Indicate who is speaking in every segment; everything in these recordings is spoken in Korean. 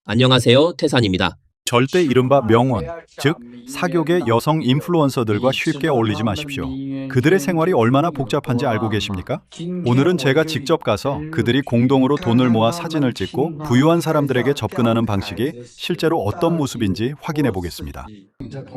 Speaker 1: 안녕하세요, 태산입니다.
Speaker 2: 절대 이른바 명언, 즉 사교계 여성 인플루언서들과 쉽게 어울리지 마십시오. 그들의 생활이 얼마나 복잡한지 알고 계십니까? 오늘은 제가 직접 가서 그들이 공동으로 돈을 모아 사진을 찍고 부유한 사람들에게 접근하는 방식이 실제로 어떤 모습인지 확인해 보겠습니다.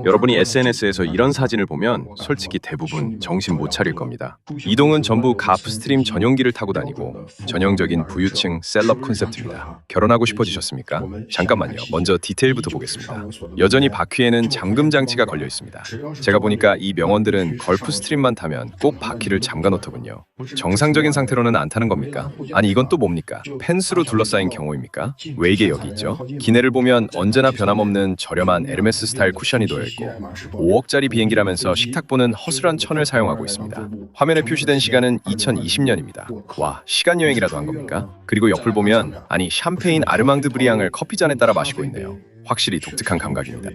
Speaker 3: 여러분이 SNS에서 이런 사진을 보면 솔직히 대부분 정신 못 차릴 겁니다. 이동은 전부 가프스트림 전용기를 타고 다니고 전형적인 부유층 셀럽 콘셉트입니다. 결혼하고 싶어지셨습니까? 잠깐만요. 먼저 디테일부터 보겠습니다. 여전히 바퀴에는 잠금 장치가 걸려 있습니다. 제가 보니까 이 명언들은 걸프스트림만 타면 꼭 바퀴를 잠가 놓더군요. 정상적인 상태로는 안 타는 겁니까? 아니 이건 또 뭡니까? 펜스로 둘러싸인 경호입니까? 왜 이게 여기 있죠? 기내를 보면 언제나 변함없는 저렴한 에르메스 스타일 쿠션이 놓여있고 5억짜리 비행기라면서 식탁보는 허술한 천을 사용하고 있습니다. 화면에 표시된 시간은 2020년입니다. 와, 시간 여행이라도 한 겁니까? 그리고 옆을 보면 아니 샴페인 아르망드 브리앙을 커피잔에 따라 마시고 있네요. 확실히 독특한 감각입니다.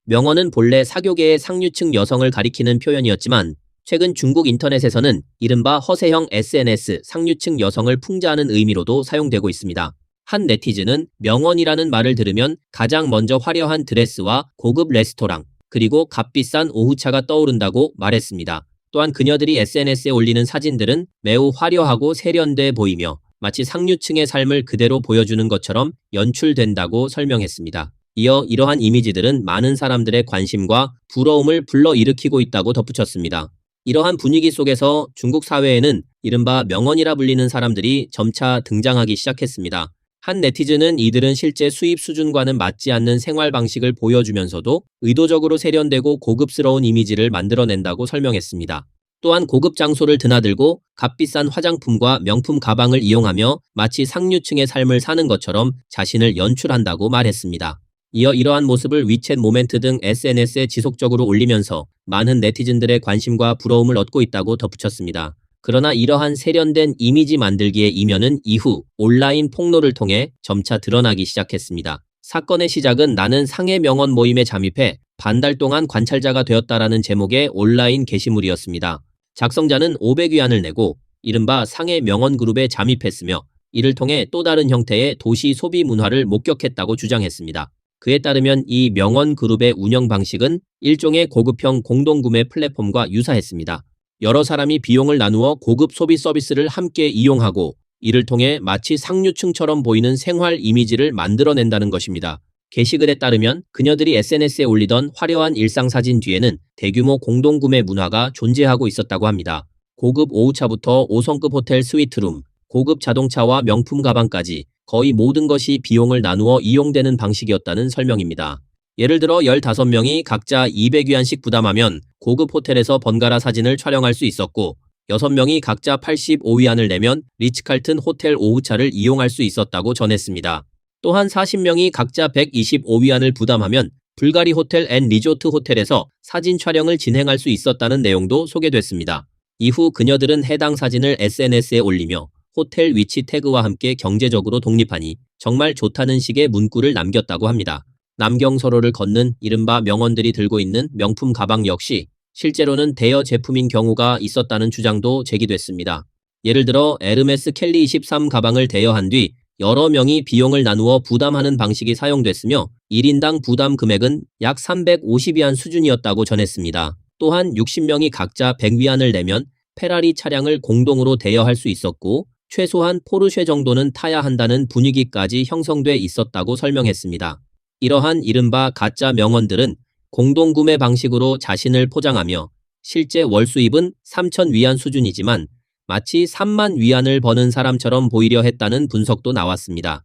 Speaker 1: 명언은 본래 사교계의 상류층 여성을 가리키는 표현이었지만 최근 중국 인터넷에서는 이른바 허세형 SNS 상류층 여성을 풍자하는 의미로도 사용되고 있습니다. 한 네티즌은 명언이라는 말을 들으면 가장 먼저 화려한 드레스와 고급 레스토랑, 그리고 값비싼 오후차가 떠오른다고 말했습니다. 또한 그녀들이 SNS에 올리는 사진들은 매우 화려하고 세련돼 보이며 마치 상류층의 삶을 그대로 보여주는 것처럼 연출된다고 설명했습니다. 이어 이러한 이미지들은 많은 사람들의 관심과 부러움을 불러일으키고 있다고 덧붙였습니다. 이러한 분위기 속에서 중국 사회에는 이른바 명언이라 불리는 사람들이 점차 등장하기 시작했습니다. 한 네티즌은 이들은 실제 수입 수준과는 맞지 않는 생활 방식을 보여주면서도 의도적으로 세련되고 고급스러운 이미지를 만들어낸다고 설명했습니다. 또한 고급 장소를 드나들고 값비싼 화장품과 명품 가방을 이용하며 마치 상류층의 삶을 사는 것처럼 자신을 연출한다고 말했습니다. 이어 이러한 모습을 위챗 모멘트 등 SNS에 지속적으로 올리면서 많은 네티즌들의 관심과 부러움을 얻고 있다고 덧붙였습니다. 그러나 이러한 세련된 이미지 만들기의 이면은 이후 온라인 폭로를 통해 점차 드러나기 시작했습니다. 사건의 시작은 나는 상해 명언 모임에 잠입해 반달 동안 관찰자가 되었다라는 제목의 온라인 게시물이었습니다. 작성자는 500위안을 내고 이른바 상해 명언 그룹에 잠입했으며 이를 통해 또 다른 형태의 도시 소비 문화를 목격했다고 주장했습니다. 그에 따르면 이 명언 그룹의 운영 방식은 일종의 고급형 공동구매 플랫폼과 유사했습니다. 여러 사람이 비용을 나누어 고급 소비 서비스를 함께 이용하고 이를 통해 마치 상류층처럼 보이는 생활 이미지를 만들어낸다는 것입니다. 게시글에 따르면 그녀들이 SNS에 올리던 화려한 일상사진 뒤에는 대규모 공동구매 문화가 존재하고 있었다고 합니다. 고급 오후차부터 5성급 호텔 스위트룸, 고급 자동차와 명품 가방까지 거의 모든 것이 비용을 나누어 이용되는 방식이었다는 설명입니다. 예를 들어 15명이 각자 200위안씩 부담하면 고급 호텔에서 번갈아 사진을 촬영할 수 있었고 6명이 각자 85위안을 내면 리츠칼튼 호텔 오후차를 이용할 수 있었다고 전했습니다. 또한 40명이 각자 125위안을 부담하면 불가리 호텔 앤 리조트 호텔에서 사진 촬영을 진행할 수 있었다는 내용도 소개됐습니다. 이후 그녀들은 해당 사진을 SNS에 올리며 호텔 위치 태그와 함께 경제적으로 독립하니 정말 좋다는 식의 문구를 남겼다고 합니다. 남경서로를 걷는 이른바 명언들이 들고 있는 명품 가방 역시 실제로는 대여 제품인 경우가 있었다는 주장도 제기됐습니다. 예를 들어 에르메스 켈리 23 가방을 대여한 뒤 여러 명이 비용을 나누어 부담하는 방식이 사용됐으며 1인당 부담 금액은 약 350위안 수준이었다고 전했습니다. 또한 60명이 각자 100위안을 내면 페라리 차량을 공동으로 대여할 수 있었고 최소한 포르쉐 정도는 타야 한다는 분위기까지 형성돼 있었다고 설명했습니다. 이러한 이른바 가짜 명언들은 공동구매 방식으로 자신을 포장하며 실제 월 수입은 3,000위안 수준이지만 마치 3만 위안을 버는 사람처럼 보이려 했다는 분석도 나왔습니다.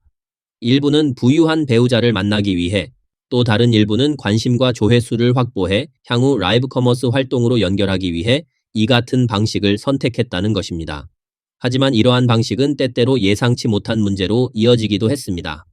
Speaker 1: 일부는 부유한 배우자를 만나기 위해 또 다른 일부는 관심과 조회수를 확보해 향후 라이브 커머스 활동으로 연결하기 위해 이 같은 방식을 선택했다는 것입니다. 하지만 이러한 방식은 때때로 예상치 못한 문제로 이어지기도 했습니다.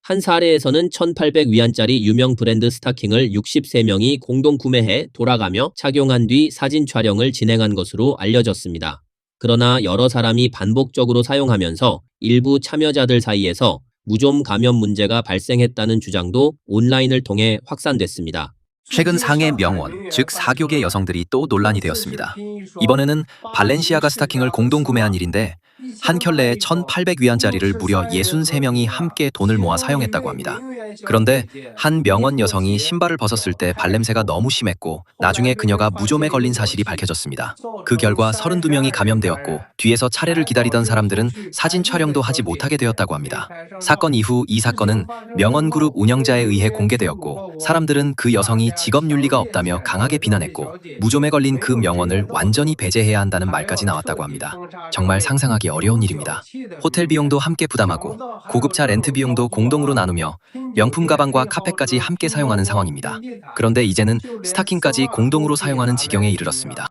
Speaker 1: 한 사례에서는 1,800위안짜리 유명 브랜드 스타킹을 63명이 공동 구매해 돌아가며 착용한 뒤 사진 촬영을 진행한 것으로 알려졌습니다. 그러나 여러 사람이 반복적으로 사용하면서 일부 참여자들 사이에서 무좀 감염 문제가 발생했다는 주장도 온라인을 통해 확산됐습니다.
Speaker 4: 최근 상해 명언, 즉 사교계 여성들이 또 논란이 되었습니다. 이번에는 발렌시아가 스타킹을 공동 구매한 일인데 한 켤레에 1,800위안짜리를 무려 63명이 함께 돈을 모아 사용했다고 합니다. 그런데 한 명원 여성이 신발을 벗었을 때 발냄새가 너무 심했고 나중에 그녀가 무좀에 걸린 사실이 밝혀졌습니다. 그 결과 32명이 감염되었고 뒤에서 차례를 기다리던 사람들은 사진 촬영도 하지 못하게 되었다고 합니다. 사건 이후 이 사건은 명원그룹 운영자에 의해 공개되었고 사람들은 그 여성이 직업윤리가 없다며 강하게 비난했고 무좀에 걸린 그 명원을 완전히 배제해야 한다는 말까지 나왔다고 합니다. 정말 상상하기 어려운 일입니다. 호텔 비용도 함께 부담하고 고급차 렌트 비용도 공동으로 나누며 명품 가방과 카페까지 함께 사용하는 상황입니다. 그런데 이제는 스타킹까지 공동으로 사용하는 지경에 이르렀습니다.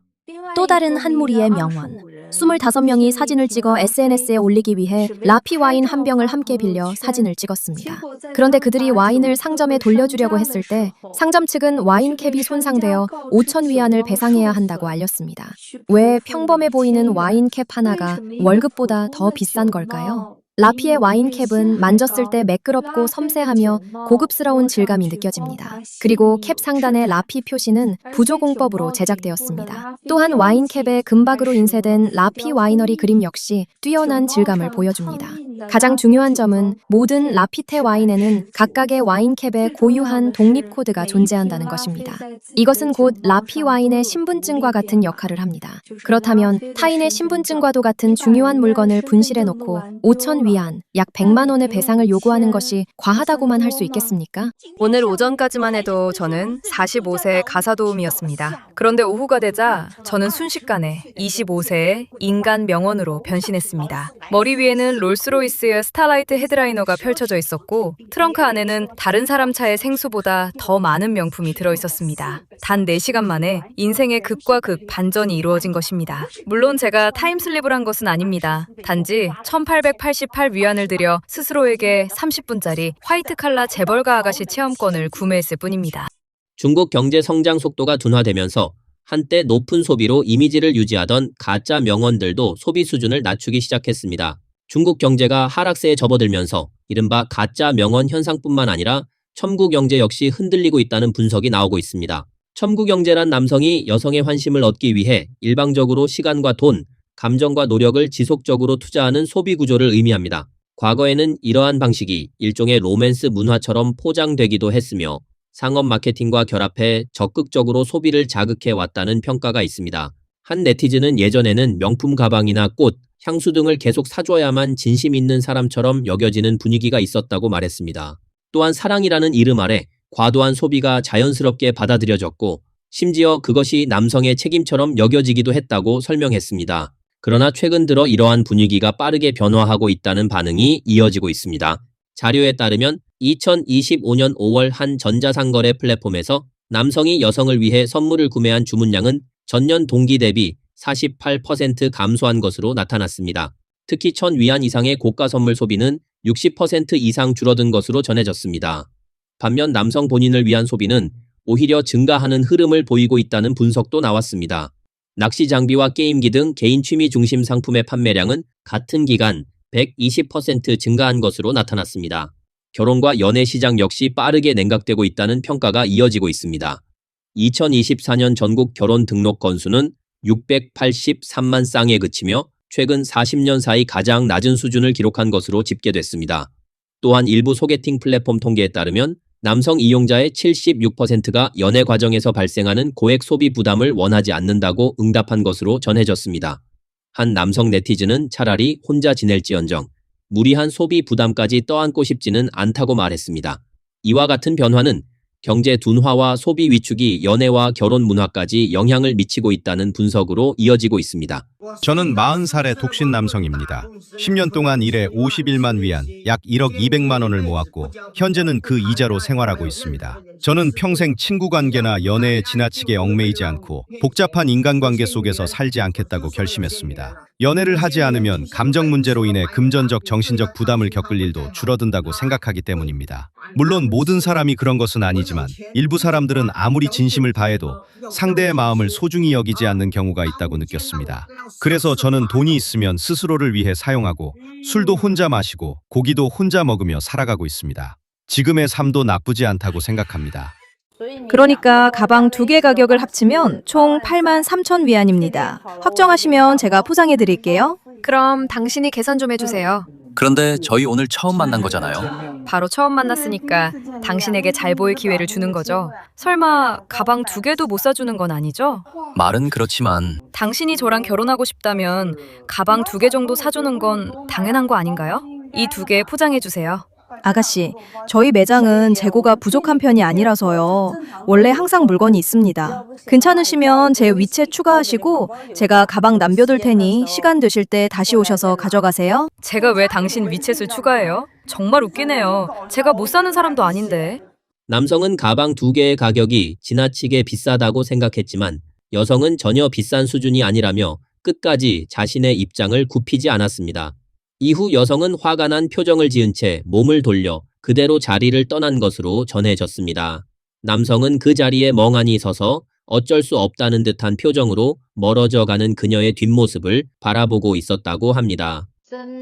Speaker 5: 또 다른 한 무리의 명원. 25명이 사진을 찍어 SNS에 올리기 위해 라피 와인 한 병을 함께 빌려 사진을 찍었습니다. 그런데 그들이 와인을 상점에 돌려주려고 했을 때 상점 측은 와인캡이 손상되어 5,000위안을 배상해야 한다고 알렸습니다. 왜 평범해 보이는 와인캡 하나가 월급보다 더 비싼 걸까요? 라피의 와인캡은 만졌을 때 매끄럽고 섬세하며 고급스러운 질감이 느껴집니다. 그리고 캡 상단의 라피 표시는 부조공법으로 제작되었습니다. 또한 와인캡에 금박으로 인쇄된 라피 와이너리 그림 역시 뛰어난 질감을 보여줍니다. 가장 중요한 점은 모든 라피테 와인에는 각각의 와인캡에 고유한 독립 코드가 존재한다는 것입니다. 이것은 곧 라피 와인의 신분증과 같은 역할을 합니다. 그렇다면 타인의 신분증과도 같은 중요한 물건을 분실해놓고 5,000위안, 약 100만 원의 배상을 요구하는 것이 과하다고만 할 수 있겠습니까?
Speaker 6: 오늘 오전까지만 해도 저는 45세 가사도우미였습니다. 그런데 오후가 되자 저는 순식간에 25세의 인간 명원으로 변신했습니다. 머리 위에는 롤스로이스의 스타라이트 헤드라이너가 펼쳐져 있었고 트렁크 안에는 다른 사람 차의 생수보다 더 많은 명품이 들어있었습니다. 단 4시간 만에 인생의 극과 극 반전이 이루어진 것입니다. 물론 제가 타임슬립을 한 것은 아닙니다. 단지 1,888위안을 들여 스스로에게 30분짜리 화이트 칼라 재벌가 아가씨 체험권을 구매했을 뿐입니다.
Speaker 1: 중국 경제 성장 속도가 둔화되면서 한때 높은 소비로 이미지를 유지하던 가짜 명언들도 소비 수준을 낮추기 시작했습니다. 중국 경제가 하락세에 접어들면서 이른바 가짜 명언 현상뿐만 아니라 첨구 경제 역시 흔들리고 있다는 분석이 나오고 있습니다. 첨구 경제란 남성이 여성의 환심을 얻기 위해 일방적으로 시간과 돈, 감정과 노력을 지속적으로 투자하는 소비 구조를 의미합니다. 과거에는 이러한 방식이 일종의 로맨스 문화처럼 포장되기도 했으며 상업 마케팅과 결합해 적극적으로 소비를 자극해 왔다는 평가가 있습니다. 한 네티즌은 예전에는 명품 가방이나 꽃, 향수 등을 계속 사줘야만 진심 있는 사람처럼 여겨지는 분위기가 있었다고 말했습니다. 또한 사랑이라는 이름 아래 과도한 소비가 자연스럽게 받아들여졌고 심지어 그것이 남성의 책임처럼 여겨지기도 했다고 설명했습니다. 그러나 최근 들어 이러한 분위기가 빠르게 변화하고 있다는 반응이 이어지고 있습니다. 자료에 따르면 2025년 5월 한 전자상거래 플랫폼에서 남성이 여성을 위해 선물을 구매한 주문량은 전년 동기 대비 48% 감소한 것으로 나타났습니다. 특히 1,000위안 이상의 고가 선물 소비는 60% 이상 줄어든 것으로 전해졌습니다. 반면 남성 본인을 위한 소비는 오히려 증가하는 흐름을 보이고 있다는 분석도 나왔습니다. 낚시 장비와 게임기 등 개인 취미 중심 상품의 판매량은 같은 기간 120% 증가한 것으로 나타났습니다. 결혼과 연애 시장 역시 빠르게 냉각되고 있다는 평가가 이어지고 있습니다. 2024년 전국 결혼 등록 건수는 683만 쌍에 그치며 최근 40년 사이 가장 낮은 수준을 기록한 것으로 집계됐습니다. 또한 일부 소개팅 플랫폼 통계에 따르면 남성 이용자의 76%가 연애 과정에서 발생하는 고액 소비 부담을 원하지 않는다고 응답한 것으로 전해졌습니다. 한 남성 네티즌은 차라리 혼자 지낼지언정 무리한 소비 부담까지 떠안고 싶지는 않다고 말했습니다. 이와 같은 변화는 경제 둔화와 소비 위축이 연애와 결혼 문화까지 영향을 미치고 있다는 분석으로 이어지고 있습니다.
Speaker 7: 저는 40살의 독신 남성입니다. 10년 동안 일해 51만 위안, 약 1억 200만 원을 모았고 현재는 그 이자로 생활하고 있습니다. 저는 평생 친구 관계나 연애에 지나치게 얽매이지 않고 복잡한 인간관계 속에서 살지 않겠다고 결심했습니다. 연애를 하지 않으면 감정 문제로 인해 금전적 정신적 부담을 겪을 일도 줄어든다고 생각하기 때문입니다. 물론 모든 사람이 그런 것은 아니지만 일부 사람들은 아무리 진심을 다해도 상대의 마음을 소중히 여기지 않는 경우가 있다고 느꼈습니다. 그래서 저는 돈이 있으면 스스로를 위해 사용하고 술도 혼자 마시고 고기도 혼자 먹으며 살아가고 있습니다. 지금의 삶도 나쁘지 않다고 생각합니다.
Speaker 6: 그러니까 가방 2개 가격을 합치면 총 83,000위안입니다. 확정하시면 제가 포장해 드릴게요. 그럼 당신이 계산 좀 해주세요.
Speaker 4: 그런데 저희 오늘 처음 만난 거잖아요.
Speaker 6: 바로 처음 만났으니까 당신에게 잘 보일 기회를 주는 거죠. 설마 가방 2개도 못 사주는 건 아니죠?
Speaker 4: 말은 그렇지만
Speaker 6: 당신이 저랑 결혼하고 싶다면 가방 2개 정도 사주는 건 당연한 거 아닌가요? 이 2개 포장해주세요.
Speaker 8: 아가씨, 저희 매장은 재고가 부족한 편이 아니라서요. 원래 항상 물건이 있습니다. 괜찮으시면 제 위챗 추가하시고 제가 가방 남겨둘 테니 시간 되실 때 다시 오셔서 가져가세요.
Speaker 6: 제가 왜 당신 위챗을 추가해요? 정말 웃기네요. 제가 못 사는 사람도 아닌데.
Speaker 1: 남성은 가방 2개의 가격이 지나치게 비싸다고 생각했지만 여성은 전혀 비싼 수준이 아니라며 끝까지 자신의 입장을 굽히지 않았습니다. 이후 여성은 화가 난 표정을 지은 채 몸을 돌려 그대로 자리를 떠난 것으로 전해졌습니다. 남성은 그 자리에 멍하니 서서 어쩔 수 없다는 듯한 표정으로 멀어져 가는 그녀의 뒷모습을 바라보고 있었다고 합니다.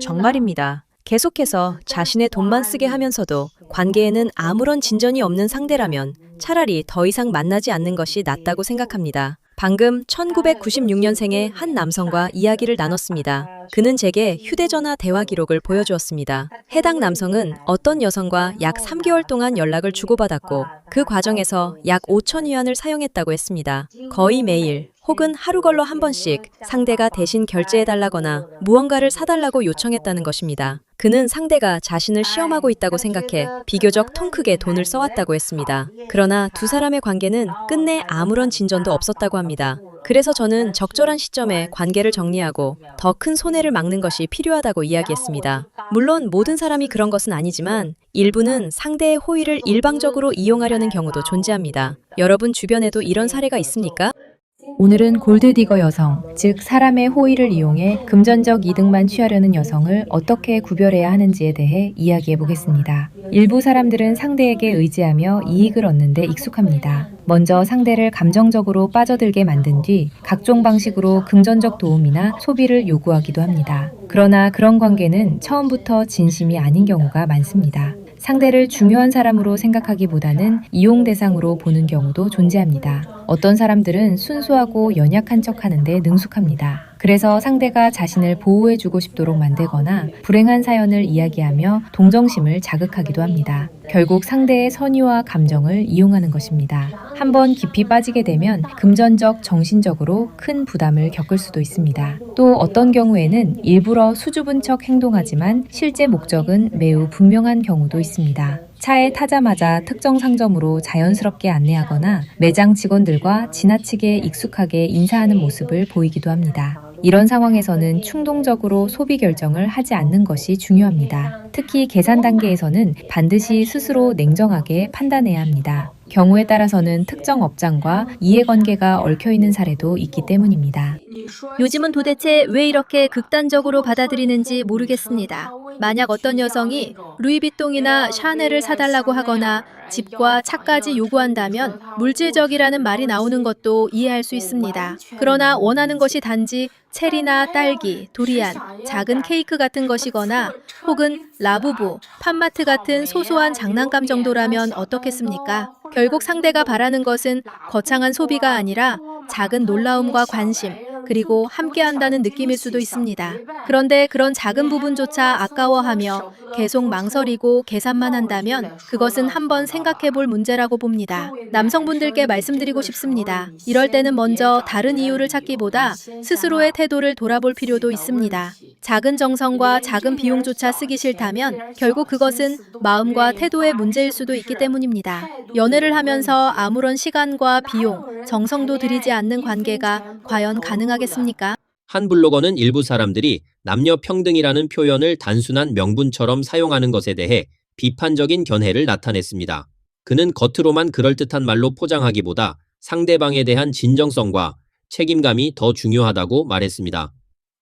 Speaker 8: 정말입니다. 계속해서 자신의 돈만 쓰게 하면서도 관계에는 아무런 진전이 없는 상대라면 차라리 더 이상 만나지 않는 것이 낫다고 생각합니다. 방금 1996년생의 한 남성과 이야기를 나눴습니다. 그는 제게 휴대전화 대화 기록을 보여주었습니다. 해당 남성은 어떤 여성과 약 3개월 동안 연락을 주고받았고 그 과정에서 약 5천 위안을 사용했다고 했습니다. 거의 매일 혹은 하루 걸러 한 번씩 상대가 대신 결제해달라거나 무언가를 사달라고 요청했다는 것입니다. 그는 상대가 자신을 시험하고 있다고 생각해 비교적 통 크게 돈을 써왔다고 했습니다. 그러나 두 사람의 관계는 끝내 아무런 진전도 없었다고 합니다. 그래서 저는 적절한 시점에 관계를 정리하고 더 큰 손해를 막는 것이 필요하다고 이야기했습니다. 물론 모든 사람이 그런 것은 아니지만 일부는 상대의 호의를 일방적으로 이용하려는 경우도 존재합니다. 여러분 주변에도 이런 사례가 있습니까?
Speaker 9: 오늘은 골드디거 여성, 즉 사람의 호의를 이용해 금전적 이득만 취하려는 여성을 어떻게 구별해야 하는지에 대해 이야기해 보겠습니다. 일부 사람들은 상대에게 의지하며 이익을 얻는 데 익숙합니다. 먼저 상대를 감정적으로 빠져들게 만든 뒤 각종 방식으로 금전적 도움이나 소비를 요구하기도 합니다. 그러나 그런 관계는 처음부터 진심이 아닌 경우가 많습니다. 상대를 중요한 사람으로 생각하기보다는 이용 대상으로 보는 경우도 존재합니다. 어떤 사람들은 순수하고 연약한 척 하는데 능숙합니다. 그래서 상대가 자신을 보호해주고 싶도록 만들거나 불행한 사연을 이야기하며 동정심을 자극하기도 합니다. 결국 상대의 선의와 감정을 이용하는 것입니다. 한번 깊이 빠지게 되면 금전적, 정신적으로 큰 부담을 겪을 수도 있습니다. 또 어떤 경우에는 일부러 수줍은 척 행동하지만 실제 목적은 매우 분명한 경우도 있습니다. 차에 타자마자 특정 상점으로 자연스럽게 안내하거나 매장 직원들과 지나치게 익숙하게 인사하는 모습을 보이기도 합니다. 이런 상황에서는 충동적으로 소비 결정을 하지 않는 것이 중요합니다. 특히 계산 단계에서는 반드시 스스로 냉정하게 판단해야 합니다. 경우에 따라서는 특정 업장과 이해관계가 얽혀있는 사례도 있기 때문입니다.
Speaker 5: 요즘은 도대체 왜 이렇게 극단적으로 받아들이는지 모르겠습니다. 만약 어떤 여성이 루이비통이나 샤넬을 사달라고 하거나 집과 차까지 요구한다면 물질적이라는 말이 나오는 것도 이해할 수 있습니다. 그러나 원하는 것이 단지 체리나 딸기, 두리안, 작은 케이크 같은 것이거나 혹은 라부부, 팜마트 같은 소소한 장난감 정도라면 어떻겠습니까? 결국 상대가 바라는 것은 거창한 소비가 아니라 작은 놀라움과 관심, 그리고 함께한다는 느낌일 수도 있습니다. 그런데 그런 작은 부분조차 아까워하며 계속 망설이고 계산만 한다면 그것은 한번 생각해 볼 문제라고 봅니다. 남성분들께 말씀드리고 싶습니다. 이럴 때는 먼저 다른 이유를 찾기보다 스스로의 태도를 돌아볼 필요도 있습니다. 작은 정성과 작은 비용조차 쓰기 싫다면 결국 그것은 마음과 태도의 문제일 수도 있기 때문입니다. 연애를 하면서 아무런 시간과 비용, 정성도 들이지 않는 관계가 과연 가능하겠습니까?
Speaker 1: 한 블로거는 일부 사람들이 남녀 평등이라는 표현을 단순한 명분처럼 사용하는 것에 대해 비판적인 견해를 나타냈습니다. 그는 겉으로만 그럴듯한 말로 포장하기보다 상대방에 대한 진정성과 책임감이 더 중요하다고 말했습니다.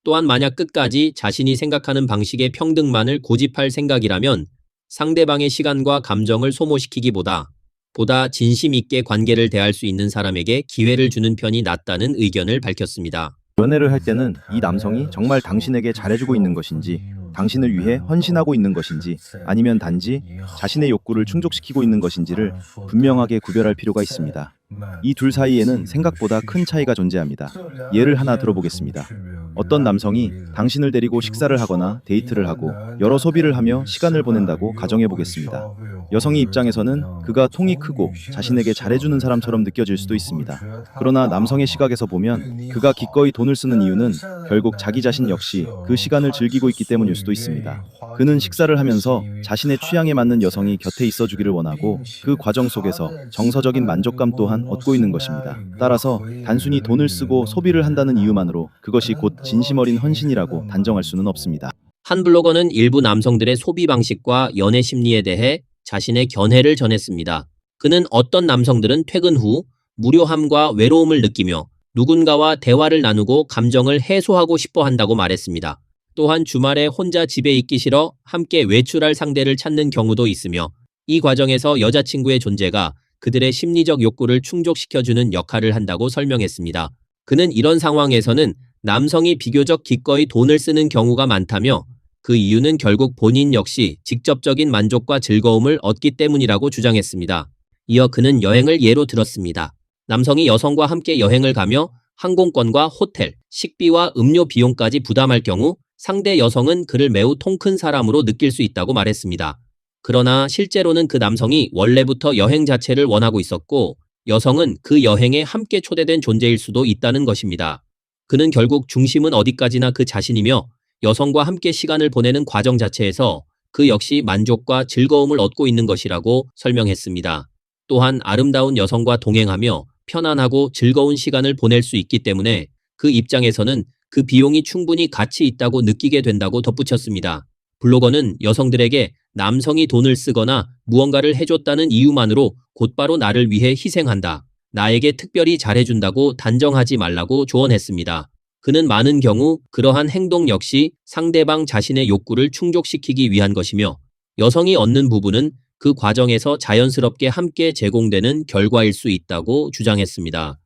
Speaker 1: 또한 만약 끝까지 자신이 생각하는 방식의 평등만을 고집할 생각이라면 상대방의 시간과 감정을 소모시키기보다 보다 진심 있게 관계를 대할 수 있는 사람에게 기회를 주는 편이 낫다는 의견을 밝혔습니다.
Speaker 10: 연애를 할 때는 이 남성이 정말 당신에게 잘해주고 있는 것인지, 당신을 위해 헌신하고 있는 것인지, 아니면 단지 자신의 욕구를 충족시키고 있는 것인지를 분명하게 구별할 필요가 있습니다. 이 둘 사이에는 생각보다 큰 차이가 존재합니다. 예를 하나 들어보겠습니다. 어떤 남성이 당신을 데리고 식사를 하거나 데이트를 하고 여러 소비를 하며 시간을 보낸다고 가정해 보겠습니다. 여성의 입장에서는 그가 통이 크고 자신에게 잘해주는 사람처럼 느껴질 수도 있습니다. 그러나 남성의 시각에서 보면 그가 기꺼이 돈을 쓰는 이유는 결국 자기 자신 역시 그 시간을 즐기고 있기 때문일 수도 있습니다. 그는 식사를 하면서 자신의 취향에 맞는 여성이 곁에 있어주기를 원하고 그 과정 속에서 정서적인 만족감 또한 얻고 있는 것입니다. 따라서 단순히 돈을 쓰고 소비를 한다는 이유만으로 그것이 곧 진심 어린 헌신이라고 단정할 수는 없습니다.
Speaker 1: 한 블로거는 일부 남성들의 소비 방식과 연애 심리에 대해 자신의 견해를 전했습니다. 그는 어떤 남성들은 퇴근 후 무료함과 외로움을 느끼며 누군가와 대화를 나누고 감정을 해소하고 싶어 한다고 말했습니다. 또한 주말에 혼자 집에 있기 싫어 함께 외출할 상대를 찾는 경우도 있으며 이 과정에서 여자친구의 존재가 그들의 심리적 욕구를 충족시켜주는 역할을 한다고 설명했습니다. 그는 이런 상황에서는 남성이 비교적 기꺼이 돈을 쓰는 경우가 많다며 그 이유는 결국 본인 역시 직접적인 만족과 즐거움을 얻기 때문이라고 주장했습니다. 이어 그는 여행을 예로 들었습니다. 남성이 여성과 함께 여행을 가며 항공권과 호텔, 식비와 음료 비용까지 부담할 경우 상대 여성은 그를 매우 통큰 사람으로 느낄 수 있다고 말했습니다. 그러나 실제로는 그 남성이 원래부터 여행 자체를 원하고 있었고 여성은 그 여행에 함께 초대된 존재일 수도 있다는 것입니다. 그는 결국 중심은 어디까지나 그 자신이며 여성과 함께 시간을 보내는 과정 자체에서 그 역시 만족과 즐거움을 얻고 있는 것이라고 설명했습니다. 또한 아름다운 여성과 동행하며 편안하고 즐거운 시간을 보낼 수 있기 때문에 그 입장에서는 그 비용이 충분히 가치 있다고 느끼게 된다고 덧붙였습니다. 블로거는 여성들에게 남성이 돈을 쓰거나 무언가를 해줬다는 이유만으로 곧바로 나를 위해 희생한다, 나에게 특별히 잘해준다고 단정하지 말라고 조언했습니다. 그는 많은 경우 그러한 행동 역시 상대방 자신의 욕구를 충족시키기 위한 것이며 여성이 얻는 부분은 그 과정에서 자연스럽게 함께 제공되는 결과일 수 있다고 주장했습니다.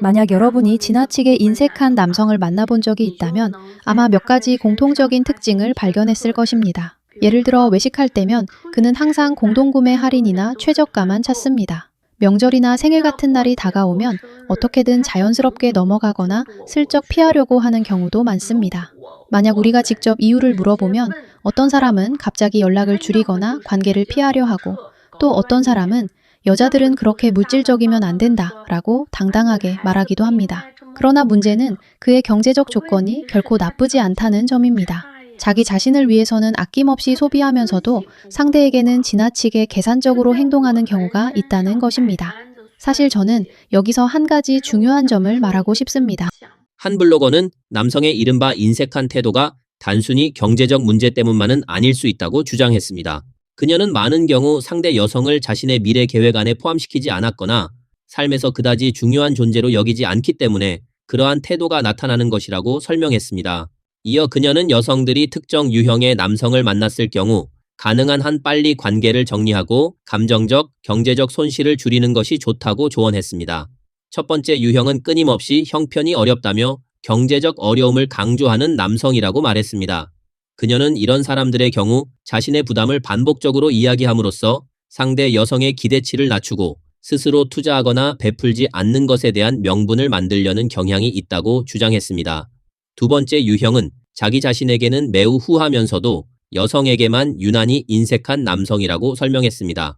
Speaker 5: 만약 여러분이 지나치게 인색한 남성을 만나본 적이 있다면 아마 몇 가지 공통적인 특징을 발견했을 것입니다. 예를 들어 외식할 때면 그는 항상 공동구매 할인이나 최저가만 찾습니다. 명절이나 생일 같은 날이 다가오면 어떻게든 자연스럽게 넘어가거나 슬쩍 피하려고 하는 경우도 많습니다. 만약 우리가 직접 이유를 물어보면 어떤 사람은 갑자기 연락을 줄이거나 관계를 피하려 하고 또 어떤 사람은 여자들은 그렇게 물질적이면 안 된다 라고 당당하게 말하기도 합니다. 그러나 문제는 그의 경제적 조건이 결코 나쁘지 않다는 점입니다. 자기 자신을 위해서는 아낌없이 소비하면서도 상대에게는 지나치게 계산적으로 행동하는 경우가 있다는 것입니다. 사실 저는 여기서 한 가지 중요한 점을 말하고 싶습니다.
Speaker 1: 한 블로거는 남성의 이른바 인색한 태도가 단순히 경제적 문제 때문만은 아닐 수 있다고 주장했습니다. 그녀는 많은 경우 상대 여성을 자신의 미래 계획 안에 포함시키지 않았거나 삶에서 그다지 중요한 존재로 여기지 않기 때문에 그러한 태도가 나타나는 것이라고 설명했습니다. 이어 그녀는 여성들이 특정 유형의 남성을 만났을 경우 가능한 한 빨리 관계를 정리하고 감정적, 경제적 손실을 줄이는 것이 좋다고 조언했습니다. 첫 번째 유형은 끊임없이 형편이 어렵다며 경제적 어려움을 강조하는 남성이라고 말했습니다. 그녀는 이런 사람들의 경우 자신의 부담을 반복적으로 이야기함으로써 상대 여성의 기대치를 낮추고 스스로 투자하거나 베풀지 않는 것에 대한 명분을 만들려는 경향이 있다고 주장했습니다. 두 번째 유형은 자기 자신에게는 매우 후하면서도 여성에게만 유난히 인색한 남성이라고 설명했습니다.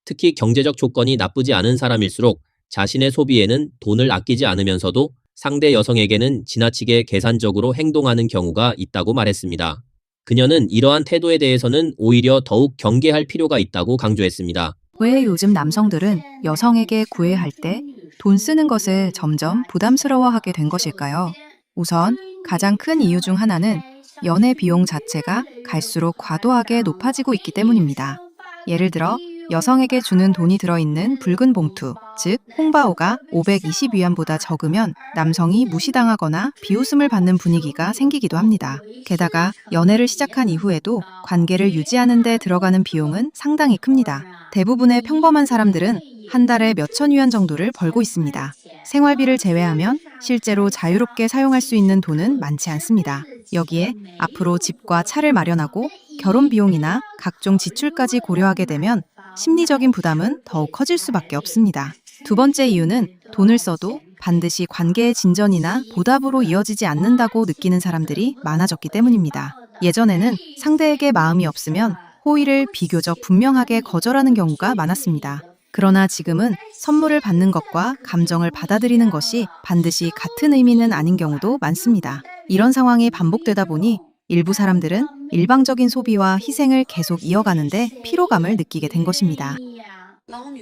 Speaker 1: 특히 경제적 조건이 나쁘지 않은 사람일수록 자신의 소비에는 돈을 아끼지 않으면서도 상대 여성에게는 지나치게 계산적으로 행동하는 경우가 있다고 말했습니다. 그녀는 이러한 태도에 대해서는 오히려 더욱 경계할 필요가 있다고 강조했습니다.
Speaker 6: 왜 요즘 남성들은 여성에게 구애할 때 돈 쓰는 것을 점점 부담스러워하게 된 것일까요? 우선 가장 큰 이유 중 하나는 연애 비용 자체가 갈수록 과도하게 높아지고 있기 때문입니다. 예를 들어 여성에게 주는 돈이 들어있는 붉은 봉투, 즉 홍바오가 520위안보다 적으면 남성이 무시당하거나 비웃음을 받는 분위기가 생기기도 합니다. 게다가 연애를 시작한 이후에도 관계를 유지하는 데 들어가는 비용은 상당히 큽니다. 대부분의 평범한 사람들은 한 달에 몇천 위안 정도를 벌고 있습니다. 생활비를 제외하면 실제로 자유롭게 사용할 수 있는 돈은 많지 않습니다. 여기에 앞으로 집과 차를 마련하고 결혼 비용이나 각종 지출까지 고려하게 되면
Speaker 11: 심리적인 부담은 더욱 커질 수밖에 없습니다. 두 번째 이유는 돈을 써도 반드시 관계의 진전이나 보답으로 이어지지 않는다고 느끼는 사람들이 많아졌기 때문입니다. 예전에는 상대에게 마음이 없으면 호의를 비교적 분명하게 거절하는 경우가 많았습니다. 그러나 지금은 선물을 받는 것과 감정을 받아들이는 것이 반드시 같은 의미는 아닌 경우도 많습니다. 이런 상황이 반복되다 보니 일부 사람들은 일방적인 소비와 희생을 계속 이어가는데 피로감을 느끼게 된 것입니다.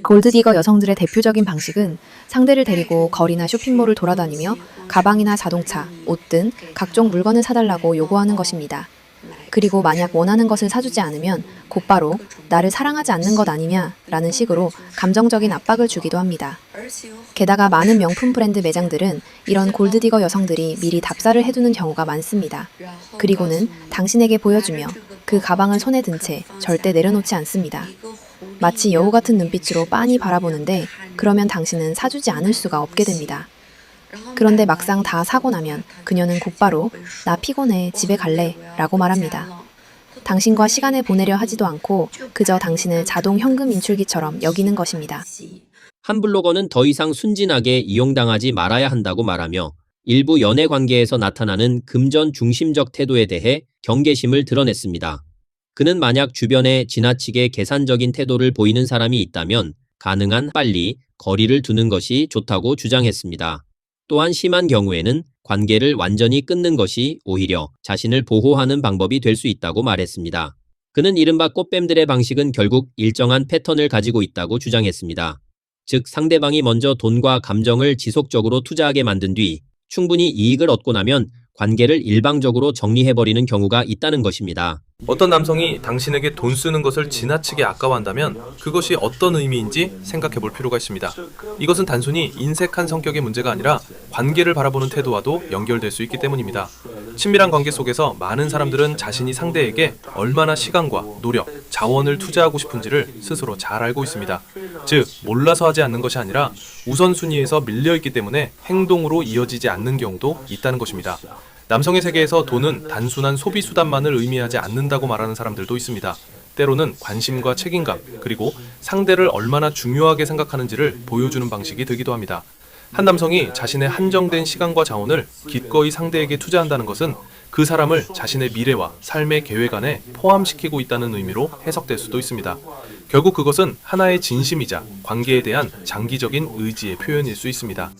Speaker 5: 골드디거 여성들의 대표적인 방식은 상대를 데리고 거리나 쇼핑몰을 돌아다니며 가방이나 자동차, 옷 등 각종 물건을 사달라고 요구하는 것입니다. 그리고 만약 원하는 것을 사주지 않으면 곧바로 나를 사랑하지 않는 것 아니냐 라는 식으로 감정적인 압박을 주기도 합니다. 게다가 많은 명품 브랜드 매장들은 이런 골드디거 여성들이 미리 답사를 해두는 경우가 많습니다. 그리고는 당신에게 보여주며 그 가방을 손에 든 채 절대 내려놓지 않습니다. 마치 여우 같은 눈빛으로 빤히 바라보는데 그러면 당신은 사주지 않을 수가 없게 됩니다. 그런데 막상 다 사고 나면 그녀는 곧바로 나 피곤해 집에 갈래 라고 말합니다. 당신과 시간을 보내려 하지도 않고 그저 당신을 자동 현금 인출기처럼 여기는 것입니다.
Speaker 1: 한 블로거는 더 이상 순진하게 이용당하지 말아야 한다고 말하며 일부 연애 관계에서 나타나는 금전 중심적 태도에 대해 경계심을 드러냈습니다. 그는 만약 주변에 지나치게 계산적인 태도를 보이는 사람이 있다면 가능한 빨리 거리를 두는 것이 좋다고 주장했습니다. 또한 심한 경우에는 관계를 완전히 끊는 것이 오히려 자신을 보호하는 방법이 될 수 있다고 말했습니다. 그는 이른바 꽃뱀들의 방식은 결국 일정한 패턴을 가지고 있다고 주장했습니다. 즉 상대방이 먼저 돈과 감정을 지속적으로 투자하게 만든 뒤 충분히 이익을 얻고 나면 관계를 일방적으로 정리해버리는 경우가 있다는 것입니다.
Speaker 12: 어떤 남성이 당신에게 돈 쓰는 것을 지나치게 아까워한다면 그것이 어떤 의미인지 생각해 볼 필요가 있습니다. 이것은 단순히 인색한 성격의 문제가 아니라 관계를 바라보는 태도와도 연결될 수 있기 때문입니다. 친밀한 관계 속에서 많은 사람들은 자신이 상대에게 얼마나 시간과 노력, 자원을 투자하고 싶은지를 스스로 잘 알고 있습니다. 즉, 몰라서 하지 않는 것이 아니라 우선순위에서 밀려있기 때문에 행동으로 이어지지 않는 경우도 있다는 것입니다. 남성의 세계에서 돈은 단순한 소비 수단만을 의미하지 않는다고 말하는 사람들도 있습니다. 때로는 관심과 책임감, 그리고 상대를 얼마나 중요하게 생각하는지를 보여주는 방식이 되기도 합니다. 한 남성이 자신의 한정된 시간과 자원을 기꺼이 상대에게 투자한다는 것은 그 사람을 자신의 미래와 삶의 계획 안에 포함시키고 있다는 의미로 해석될 수도 있습니다. 결국 그것은 하나의 진심이자 관계에 대한 장기적인 의지의 표현일 수 있습니다.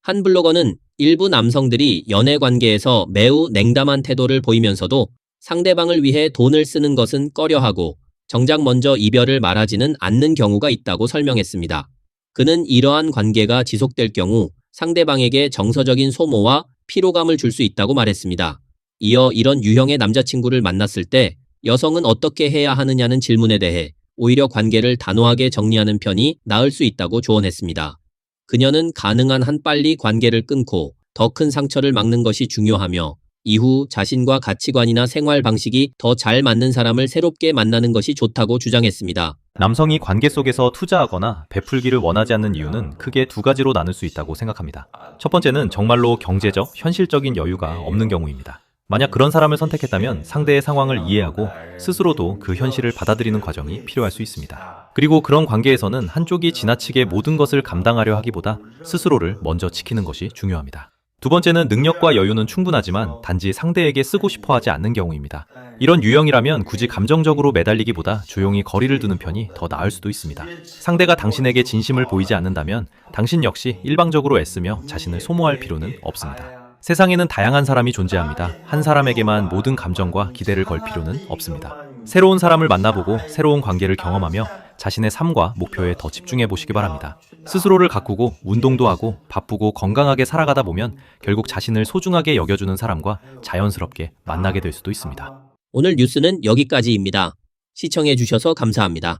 Speaker 1: 한 블로거는 일부 남성들이 연애 관계에서 매우 냉담한 태도를 보이면서도 상대방을 위해 돈을 쓰는 것은 꺼려하고 정작 먼저 이별을 말하지는 않는 경우가 있다고 설명했습니다. 그는 이러한 관계가 지속될 경우 상대방에게 정서적인 소모와 피로감을 줄 수 있다고 말했습니다. 이어 이런 유형의 남자친구를 만났을 때 여성은 어떻게 해야 하느냐는 질문에 대해 오히려 관계를 단호하게 정리하는 편이 나을 수 있다고 조언했습니다. 그녀는 가능한 한 빨리 관계를 끊고 더 큰 상처를 막는 것이 중요하며 이후 자신과 가치관이나 생활 방식이 더 잘 맞는 사람을 새롭게 만나는 것이 좋다고 주장했습니다.
Speaker 13: 남성이 관계 속에서 투자하거나 베풀기를 원하지 않는 이유는 크게 두 가지로 나눌 수 있다고 생각합니다. 첫 번째는 정말로 경제적, 현실적인 여유가 없는 경우입니다. 만약 그런 사람을 선택했다면 상대의 상황을 이해하고 스스로도 그 현실을 받아들이는 과정이 필요할 수 있습니다. 그리고 그런 관계에서는 한쪽이 지나치게 모든 것을 감당하려 하기보다 스스로를 먼저 지키는 것이 중요합니다. 두 번째는 능력과 여유는 충분하지만 단지 상대에게 쓰고 싶어 하지 않는 경우입니다. 이런 유형이라면 굳이 감정적으로 매달리기보다 조용히 거리를 두는 편이 더 나을 수도 있습니다. 상대가 당신에게 진심을 보이지 않는다면 당신 역시 일방적으로 애쓰며 자신을 소모할 필요는 없습니다. 세상에는 다양한 사람이 존재합니다. 한 사람에게만 모든 감정과 기대를 걸 필요는 없습니다. 새로운 사람을 만나보고 새로운 관계를 경험하며 자신의 삶과 목표에 더 집중해 보시기 바랍니다. 스스로를 가꾸고 운동도 하고 바쁘고 건강하게 살아가다 보면 결국 자신을 소중하게 여겨주는 사람과 자연스럽게 만나게 될 수도 있습니다.
Speaker 1: 오늘 뉴스는 여기까지입니다. 시청해 주셔서 감사합니다.